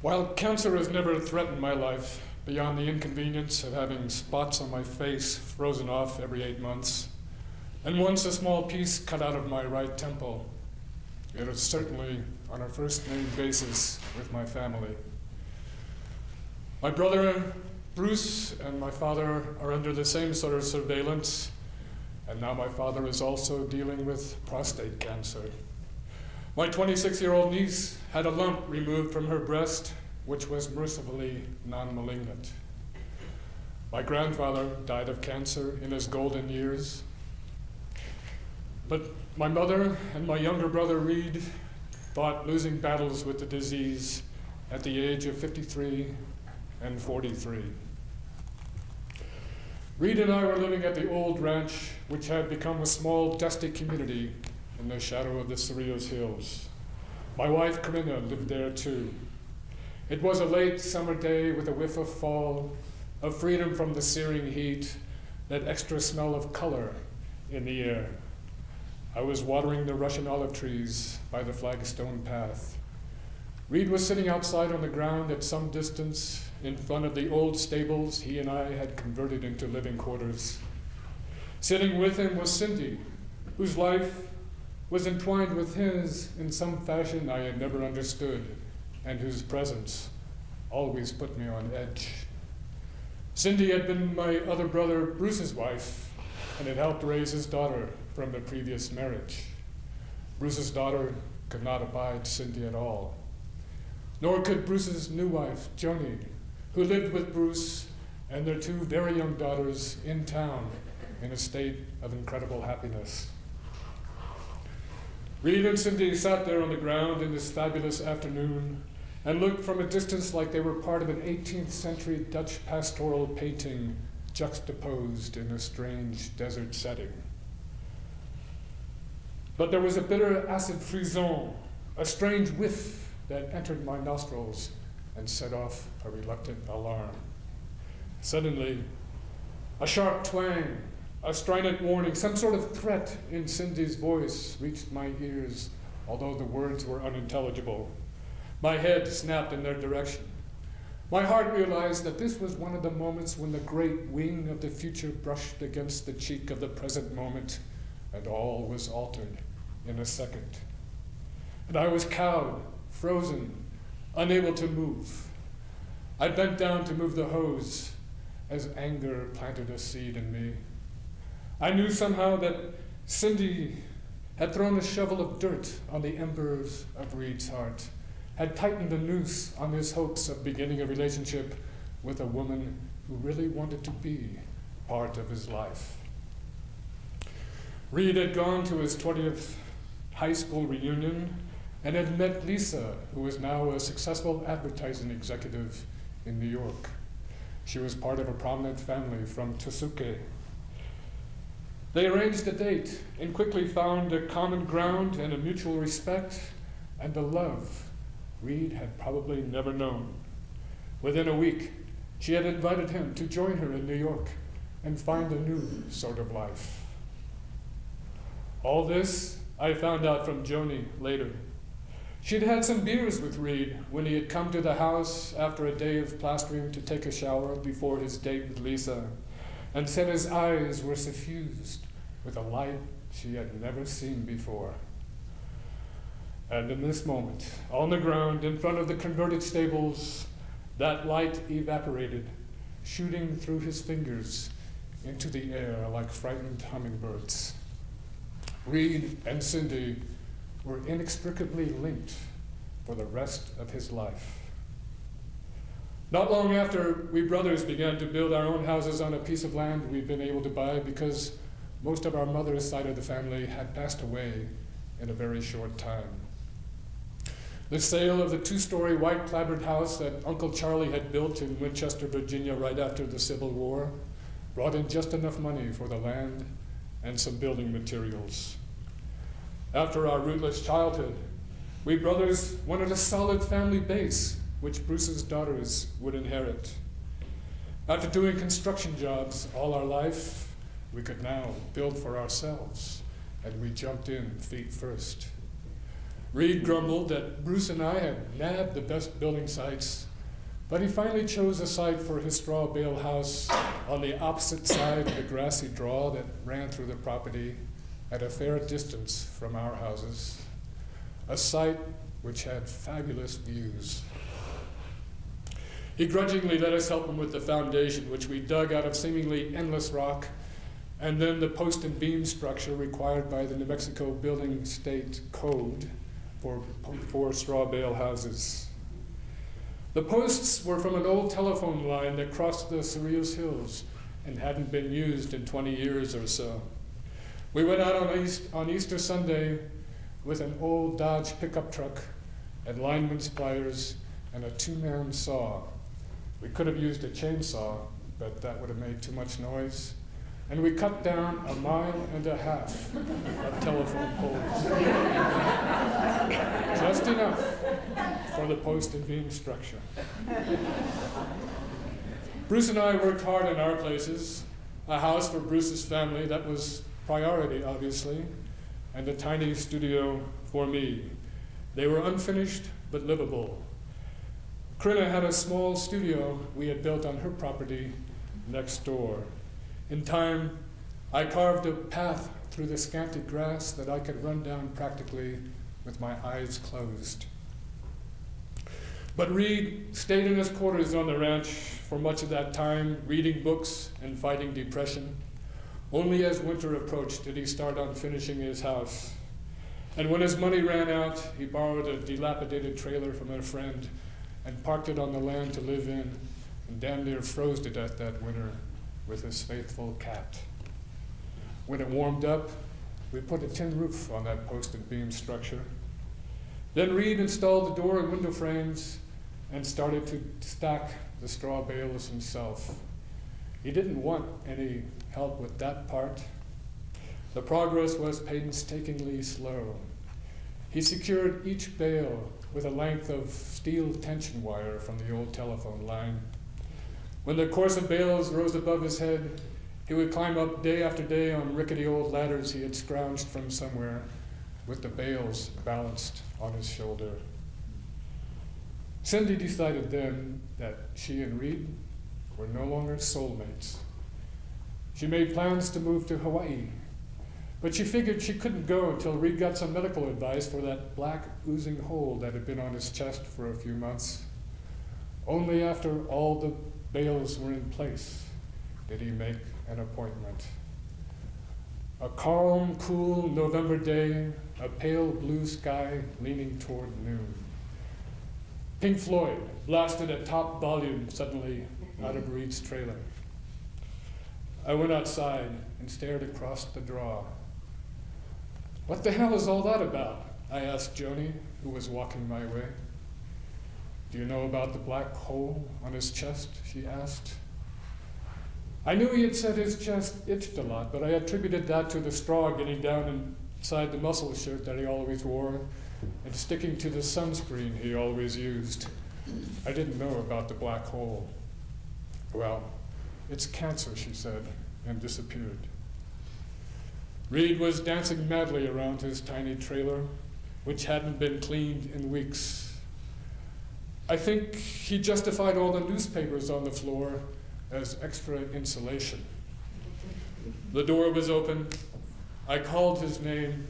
While cancer has never threatened my life beyond the inconvenience of having spots on my face frozen off every 8 months, and once a small piece cut out of my right temple, it is certainly on a first-name basis with my family. My brother Bruce and my father are under the same sort of surveillance, and now my father is also dealing with prostate cancer. My 26-year-old niece had a lump removed from her breast, which was mercifully non-malignant. My grandfather died of cancer in his golden years. But my mother and my younger brother Reed fought losing battles with the disease at the age of 53 and 43. Reed and I were living at the old ranch, which had become a small, dusty community in the shadow of the Cerrillos Hills. My wife, Corinna, lived there too. It was a late summer day with a whiff of fall, of freedom from the searing heat, that extra smell of color in the air. I was watering the Russian olive trees by the flagstone path. Reed was sitting outside on the ground at some distance in front of the old stables he and I had converted into living quarters. Sitting with him was Cindy, whose life was entwined with his in some fashion I had never understood, and whose presence always put me on edge. Cindy had been my other brother Bruce's wife and had helped raise his daughter from a previous marriage. Bruce's daughter could not abide Cindy at all, nor could Bruce's new wife, Joni, who lived with Bruce and their two very young daughters in town in a state of incredible happiness. Reed and Cindy sat there on the ground in this fabulous afternoon and looked from a distance like they were part of an 18th century Dutch pastoral painting juxtaposed in a strange desert setting. But there was a bitter acid frisson, a strange whiff that entered my nostrils and set off a reluctant alarm. Suddenly, a sharp twang, a strident warning, some sort of threat in Cindy's voice reached my ears, although the words were unintelligible. My head snapped in their direction. My heart realized that this was one of the moments when the great wing of the future brushed against the cheek of the present moment, and all was altered in a second. And I was cowed, frozen, unable to move. I bent down to move the hose as anger planted a seed in me. I knew somehow that Cindy had thrown a shovel of dirt on the embers of Reed's heart, had tightened the noose on his hopes of beginning a relationship with a woman who really wanted to be part of his life. Reed had gone to his 20th high school reunion and had met Lisa, who was now a successful advertising executive in New York. She was part of a prominent family from Tsuke. They arranged a date and quickly found a common ground and a mutual respect and a love Reed had probably never known. Within a week, she had invited him to join her in New York and find a new sort of life. All this I found out from Joni later. She'd had some beers with Reed when he had come to the house after a day of plastering to take a shower before his date with Lisa, and said his eyes were suffused with a light she had never seen before. And in this moment, on the ground in front of the converted stables, that light evaporated, shooting through his fingers into the air like frightened hummingbirds. Reed and Cindy were inextricably linked for the rest of his life. Not long after, we brothers began to build our own houses on a piece of land we'd been able to buy because most of our mother's side of the family had passed away in a very short time. The sale of the 2-story white clapboard house that Uncle Charlie had built in Winchester, Virginia right after the Civil War brought in just enough money for the land and some building materials. After our rootless childhood, we brothers wanted a solid family base which Bruce's daughters would inherit. After doing construction jobs all our life, we could now build for ourselves, and we jumped in feet first. Reed grumbled that Bruce and I had nabbed the best building sites, but he finally chose a site for his straw bale house on the opposite side of the grassy draw that ran through the property at a fair distance from our houses, a site which had fabulous views. He grudgingly let us help him with the foundation, which we dug out of seemingly endless rock, and then the post and beam structure required by the New Mexico Building State Code for straw bale houses. The posts were from an old telephone line that crossed the Cerrillos Hills and hadn't been used in 20 years or so. We went out on Easter Sunday with an old Dodge pickup truck and lineman's pliers and a 2-man saw. We could have used a chainsaw, but that would have made too much noise. And we cut down 1.5 miles of telephone poles. Just enough for the post and beam structure. Bruce and I worked hard in our places, a house for Bruce's family, that was priority, obviously, and a tiny studio for me. They were unfinished, but livable. Corinna had a small studio we had built on her property next door. In time, I carved a path through the scanty grass that I could run down practically with my eyes closed. But Reed stayed in his quarters on the ranch for much of that time, reading books and fighting depression. Only as winter approached did he start on finishing his house. And when his money ran out, he borrowed a dilapidated trailer from a friend and parked it on the land to live in, and damn near froze to death that winter with his faithful cat. When it warmed up, we put a tin roof on that post and beam structure. Then Reed installed the door and window frames and started to stack the straw bales himself. He didn't want any help with that part. The progress was painstakingly slow. He secured each bale with a length of steel tension wire from the old telephone line. When the course of bales rose above his head, he would climb up day after day on rickety old ladders he had scrounged from somewhere, with the bales balanced on his shoulder. Cindy decided then that she and Reed were no longer soulmates. She made plans to move to Hawaii, but she figured she couldn't go until Reed got some medical advice for that black oozing hole that had been on his chest for a few months. Only after all the bales were in place did he make an appointment. A calm, cool November day, a pale blue sky leaning toward noon. Pink Floyd blasted at top volume suddenly out of Reed's trailer. I went outside and stared across the draw. "What the hell is all that about?" I asked Joni, who was walking my way. "Do you know about the black hole on his chest?" she asked. I knew he had said his chest itched a lot, but I attributed that to the straw getting down inside the muscle shirt that he always wore and sticking to the sunscreen he always used. I didn't know about the black hole. "Well, it's cancer," she said, and disappeared. Reed was dancing madly around his tiny trailer, which hadn't been cleaned in weeks. I think he justified all the newspapers on the floor as extra insulation. The door was open. I called his name.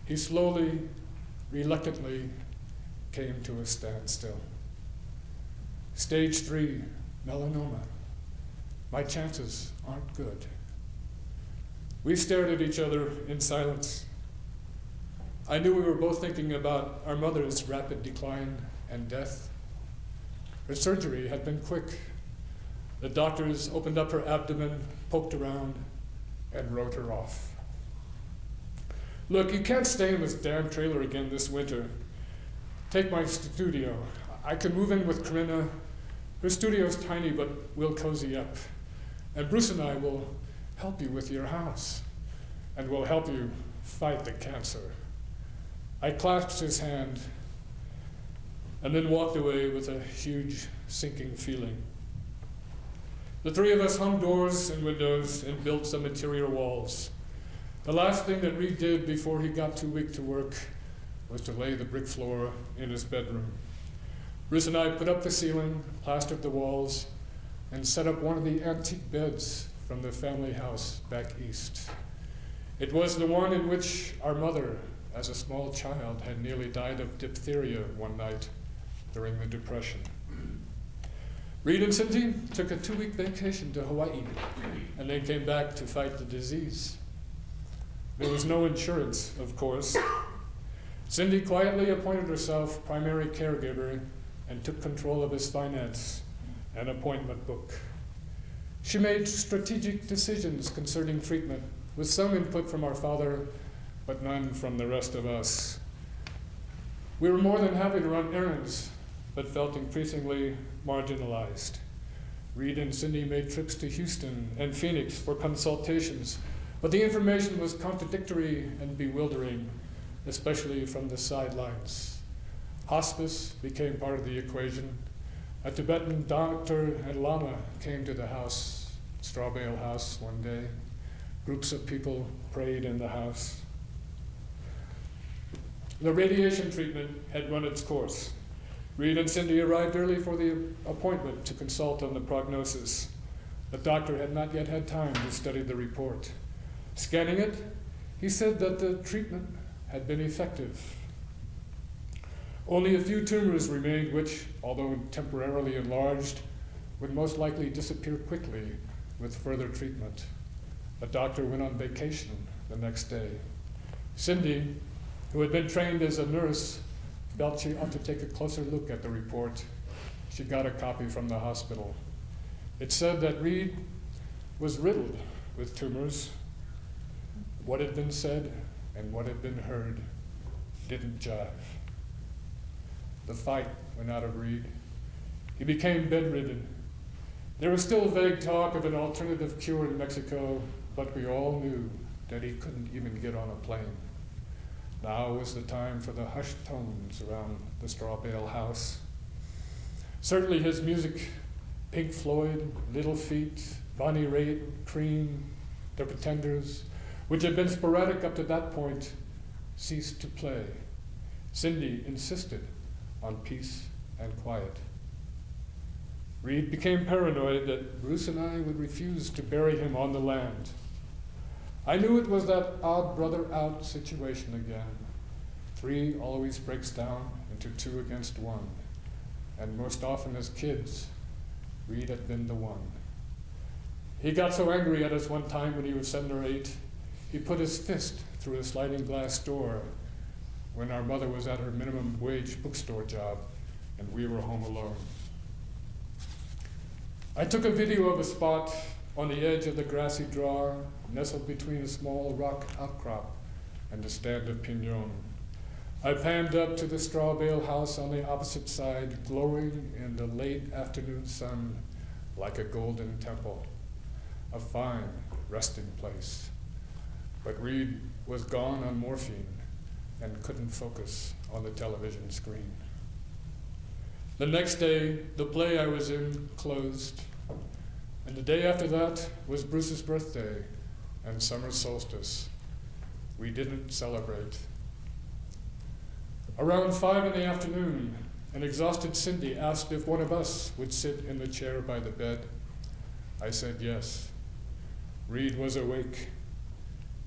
He slowly, reluctantly came to a standstill. "Stage 3, melanoma. My chances aren't good." We stared at each other in silence. I knew we were both thinking about our mother's rapid decline and death. Her surgery had been quick. The doctors opened up her abdomen, poked around, and wrote her off. "Look, you can't stay in this damn trailer again this winter. Take my studio. I can move in with Corinna. Her studio's tiny, but we'll cozy up. And Bruce and I will help you with your house. And we'll help you fight the cancer." I clasped his hand and then walked away with a huge sinking feeling. The three of us hung doors and windows and built some interior walls. The last thing that Reed did before he got too weak to work was to lay the brick floor in his bedroom. Bruce and I put up the ceiling, plastered the walls, and set up one of the antique beds from the family house back east. It was the one in which our mother, as a small child, had nearly died of diphtheria one night during the Depression. Reed and Cindy took a 2-week vacation to Hawaii, and they came back to fight the disease. There was no insurance, of course. Cindy quietly appointed herself primary caregiver and took control of his finance and appointment book. She made strategic decisions concerning treatment, with some input from our father, but none from the rest of us. We were more than happy to run errands, but felt increasingly marginalized. Reed and Cindy made trips to Houston and Phoenix for consultations, but the information was contradictory and bewildering, especially from the sidelines. Hospice became part of the equation. A Tibetan doctor and lama came to the house, Straw Bale House, one day. Groups of people prayed in the house. The radiation treatment had run its course. Reed and Cindy arrived early for the appointment to consult on the prognosis. The doctor had not yet had time to study the report. Scanning it, he said that the treatment had been effective. Only a few tumors remained which, although temporarily enlarged, would most likely disappear quickly with further treatment. The doctor went on vacation the next day. Cindy, who had been trained as a nurse, felt she ought to take a closer look at the report. She got a copy from the hospital. It said that Reed was riddled with tumors. What had been said and what had been heard didn't jive. The fight went out of Reed. He became bedridden. There was still vague talk of an alternative cure in Mexico, but we all knew that he couldn't even get on a plane. Now was the time for the hushed tones around the Straw Bale House. Certainly his music, Pink Floyd, Little Feat, Bonnie Raitt, Cream, The Pretenders, which had been sporadic up to that point, ceased to play. Cindy insisted on peace and quiet. Reed became paranoid that Bruce and I would refuse to bury him on the land. I knew it was that odd brother out situation again. 3 always breaks down into 2 against 1. And most often as kids, Reed had been the one. He got so angry at us one time when he was 7 or 8, he put his fist through a sliding glass door when our mother was at her minimum wage bookstore job and we were home alone. I took a video of a spot on the edge of the grassy draw, nestled between a small rock outcrop and a stand of piñon. I panned up to the Straw Bale House on the opposite side, glowing in the late afternoon sun like a golden temple, a fine resting place. But Reed was gone on morphine and couldn't focus on the television screen. The next day, the play I was in closed, and the day after that was Bruce's birthday and summer solstice. We didn't celebrate. Around 5 in the afternoon, an exhausted Cindy asked if one of us would sit in the chair by the bed. I said yes. Reed was awake.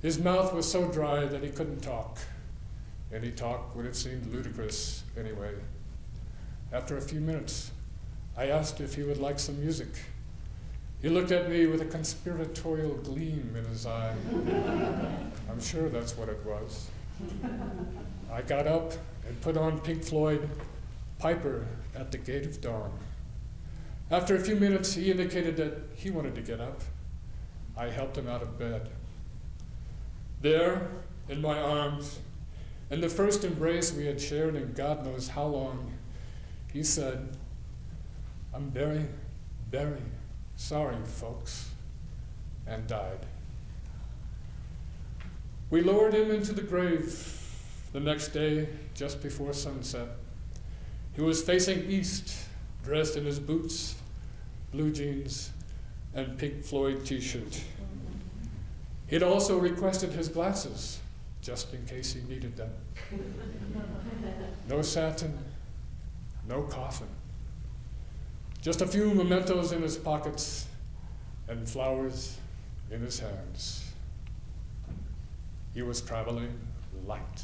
His mouth was so dry that he couldn't talk. Any talk would have seemed ludicrous anyway. After a few minutes, I asked if he would like some music. He looked at me with a conspiratorial gleam in his eye. I'm sure that's what it was. I got up and put on Pink Floyd, Piper at the Gate of Dawn. After a few minutes, he indicated that he wanted to get up. I helped him out of bed. There, in my arms, in the first embrace we had shared in God knows how long, he said, "I'm very, very sorry, folks," and died. We lowered him into the grave the next day, just before sunset. He was facing east, dressed in his boots, blue jeans, and Pink Floyd t-shirt. He'd also requested his glasses, just in case he needed them. No satin, no coffin. Just a few mementos in his pockets and flowers in his hands. He was traveling light.